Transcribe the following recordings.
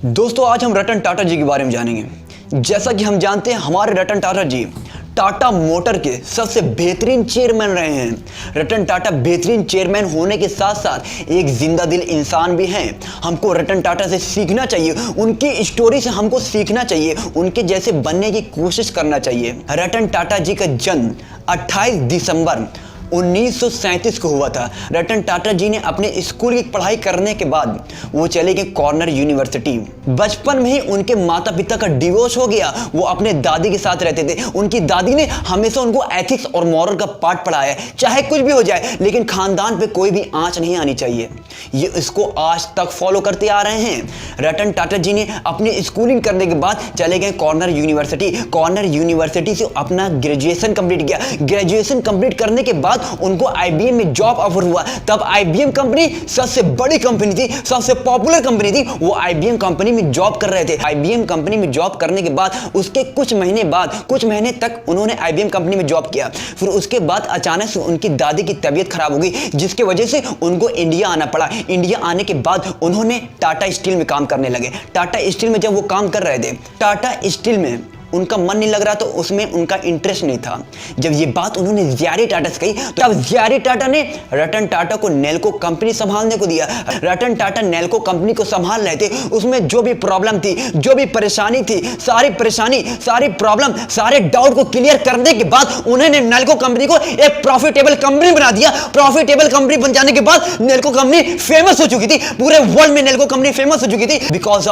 दोस्तों आज हम रतन टाटा जी के बारे में जानेंगे। जैसा कि हम जानते हैं हमारे रतन टाटा जी टाटा मोटर के सबसे बेहतरीन चेयरमैन रहे हैं। रतन टाटा बेहतरीन चेयरमैन होने के साथ साथ एक जिंदा दिल इंसान भी हैं। हमको रतन टाटा से सीखना चाहिए, उनकी स्टोरी से हमको सीखना चाहिए, उनके जैसे बनने की कोशिश करना चाहिए। रतन टाटा जी का जन्म 28 दिसंबर 1937 को हुआ था। रतन टाटा जी ने अपने स्कूल की पढ़ाई करने के बाद वो चले गए कॉर्नर यूनिवर्सिटी। बचपन में ही उनके माता पिता का डिवोर्स हो गया। वो अपने दादी के साथ रहते थे। उनकी दादी ने हमेशा उनको एथिक्स और मॉरल का पाठ पढ़ाया, चाहे कुछ भी हो जाए लेकिन खानदान पे कोई भी आंच नहीं आनी चाहिए। ये इसको आज तक फॉलो करते आ रहे हैं। रतन टाटा जी ने अपनी स्कूलिंग करने के बाद चले गए कॉर्नर यूनिवर्सिटी। कॉर्नर यूनिवर्सिटी से अपना ग्रेजुएशन कंप्लीट किया। ग्रेजुएशन कंप्लीट करने के बाद उनको आईबीएम में जॉब ऑफर हुआ। तब आईबीएम कंपनी सबसे बड़ी कंपनी थी, सबसे पॉपुलर कंपनी थी। वो आईबीएम कंपनी में जॉब कर रहे थे। आईबीएम कंपनी में जॉब करने के बाद उसके कुछ महीने तक उन्होंने आईबीएम कंपनी में जॉब किया। फिर उसके बाद अचानक से उनकी दादी की तबीयत खराब हो गई, जिसकी वजह से उनको इंडिया आना पड़ा। इंडिया आने के बाद उन्होंने टाटा स्टील में काम करने लगे। टाटा स्टील में जब वो काम कर रहे थे, टाटा स्टील में उनका मन नहीं लग रहा, तो उसमें उनका इंटरेस्ट नहीं था। जब ये बात उन्होंने जे.आर.डी. टाटा से कही, तो अब जे.आर.डी. टाटा ने रतन टाटा को नेल्को कंपनी संभालने को दिया। रतन टाटा नेल्को कंपनी को संभाल रहे थे। उसमें जो भी प्रॉब्लम थी, जो भी परेशानी थी, सारी प्रॉब्लम, सारे डाउट को क्लियर करने के बाद उन्होंने नेल्को कंपनी को एक प्रॉफिटेबल कंपनी बना दिया। प्रॉफिटेबल कंपनी बन जाने के बाद नेल्को कंपनी फेमस हो चुकी थी। पूरे वर्ल्ड में नेल्को कंपनी फेमस हो चुकी थी बिकॉज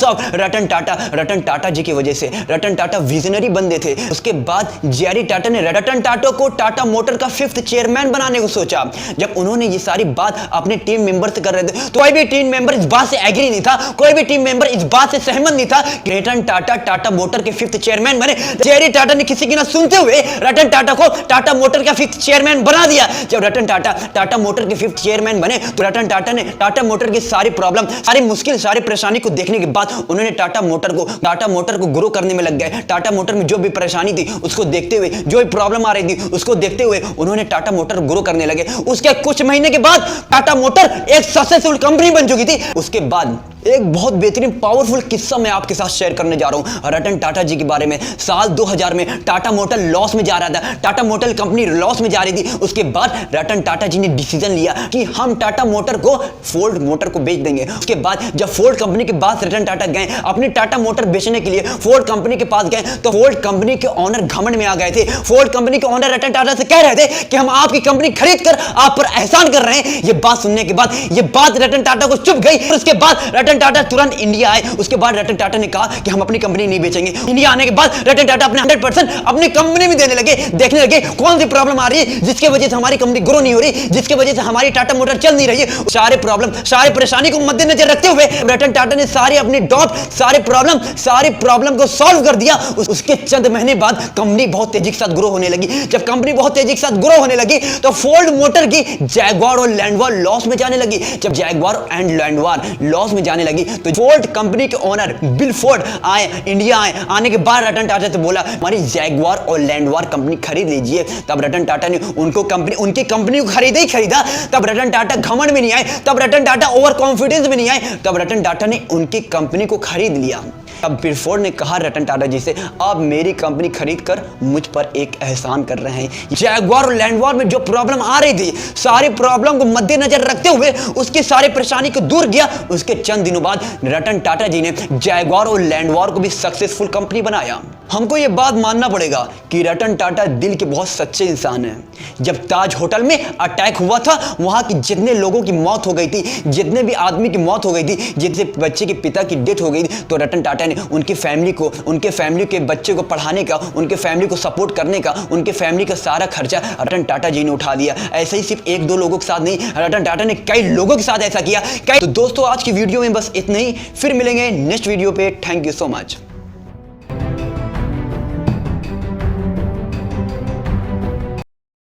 ऑफ रतन टाटा जी की वजह से। रतन टाटा विजनरी बंदे थे। उसके बाद जे.आर.डी. टाटा ने रतन टाटा को टाटा मोटर का 5th चेयरमैन बनाने को सोचा। जब उन्होंने ये सारी बात अपने टीम मेंबर से कर रहे थे, तो कोई भी टीम मेंबर इस बात से एग्री नहीं था, कोई भी टीम मेंबर इस बात से सहमत नहीं था कि रतन टाटा टाटा मोटर के 5th चेयरमैन बने। जे.आर.डी. टाटा ने किसी की ना सुनते हुए रतन टाटा को टाटा मोटर का 5th चेयरमैन बना दिया। जब रतन टाटा टाटा मोटर के 5th चेयरमैन बने, तो रतन टाटा ने टाटा मोटर की सारी प्रॉब्लम, सारी मुश्किल, सारी परेशानी को देखने के बाद उन्होंने टाटा मोटर को ग्रो करने में लग गए। टाटा मोटर में जो भी परेशानी थी उसको देखते हुए, जो भी प्रॉब्लम आ रही थी उसको देखते हुए उन्होंने टाटा मोटर ग्रो करने लगे। उसके कुछ महीने के बाद टाटा मोटर एक सक्सेसफुल कंपनी बन चुकी थी। उसके बाद एक बहुत बेहतरीन पावरफुल किस्सा मैं आपके साथ शेयर करने जा रहा हूं रतन टाटा जी के बारे में। साल 2000 में टाटा मोटर लॉस में जा रहा था। टाटा मोटर कंपनी लॉस में जा रही थी। उसके बाद रतन टाटा जी ने डिसीजन लिया कि हम टाटा मोटर को फोर्ड मोटर को बेच देंगे। उसके बाद जब फोर्ड कंपनी के पास रतन टाटा गए अपनी टाटा मोटर बेचने के लिए, फोर्ड कंपनी के पास गए, तो फोर्ड कंपनी के ओनर घमंड में आ गए थे। फोर्ड कंपनी के ओनर रतन टाटा से कह रहे थे कि हम आपकी कंपनी खरीद कर आप पर एहसान कर रहे हैं। ये बात सुनने के बाद ये बात रतन टाटा को चुभ गई। उसके बाद रतन टाटा तुरंत इंडिया आए। उसके बाद रतन टाटा ने कहा कि हम अपनी कंपनी नहीं बेचेंगे। इंडिया आने के बाद रतन टाटा अपने 100% अपनी कंपनी में देने लगे, देखने लगे कौन सी प्रॉब्लम आ रही है जिसके वजह से हमारी कंपनी ग्रो नहीं हो रही, जिसके वजह से हमारी टाटा मोटर चल नहीं रही है। सारे प्रॉब्लम, सारी परेशानी को मद्देनजर रखते हुए रतन टाटा ने सारी अपनी डॉट, सारी प्रॉब्लम को सॉल्व कर दिया। उसके चंद महीने बाद कंपनी बहुत तेजी के साथ ग्रो होने लगी। जब कंपनी बहुत तेजी के साथ ग्रो होने लगी तो फोर्ड मोटर की जैगवार और लैंडवार लॉस में जाने लगी। जब जैगवार एंड लैंडवार लॉस में जाने लगी तो फोर्ड कंपनी के ओनर बिल फोर्ड आए, इंडिया आए। आने के बाद रतन टाटा से बोला हमारी जैगवार और लैंडवार कंपनी खरीद लीजिए। तब रतन टाटा ने उनकी कंपनी को खरीदा। तब रतन टाटा घमंड में नहीं आए, तब रतन टाटा ओवर कॉन्फिडेंस में नहीं आए, तब रतन टाटा ने उनकी कंपनी को खरीद लिया। तब बिल फोर्ड ने कहा रतन टाटा जी से, आप मेरी कंपनी खरीद कर मुझ पर एक एहसान कर रहे हैं। जैगवार और लैंडवार में जो प्रॉब्लम आ रही थी, सारी प्रॉब्लम को मद्देनजर रखते हुए उसकी सारी परेशानी को दूर किया। उसके चंद दिनों बाद रतन टाटा जी ने जैगवार और लैंडवार को भी सक्सेसफुल कंपनी बनाया। हमको ये बात मानना पड़ेगा कि रतन टाटा दिल के बहुत सच्चे इंसान हैं। जब ताज होटल में अटैक हुआ था, वहां की जितने लोगों की मौत हो गई थी, जितने भी आदमी की मौत हो गई थी, जितने बच्चे के पिता की डेथ हो गई थी, तो रतन टाटा ने उनकी फैमिली के बच्चे को पढ़ाने का, उनके फैमिली को सपोर्ट करने का, उनके फैमिली का सारा खर्चा रतन टाटा जी ने उठा लिया। ऐसे ही सिर्फ 1-2 लोगों के साथ नहीं, रतन टाटा ने कई लोगों के साथ ऐसा किया। तो दोस्तों आज की वीडियो में बस इतना ही। फिर मिलेंगे नेक्स्ट वीडियो पे। Thank you so much.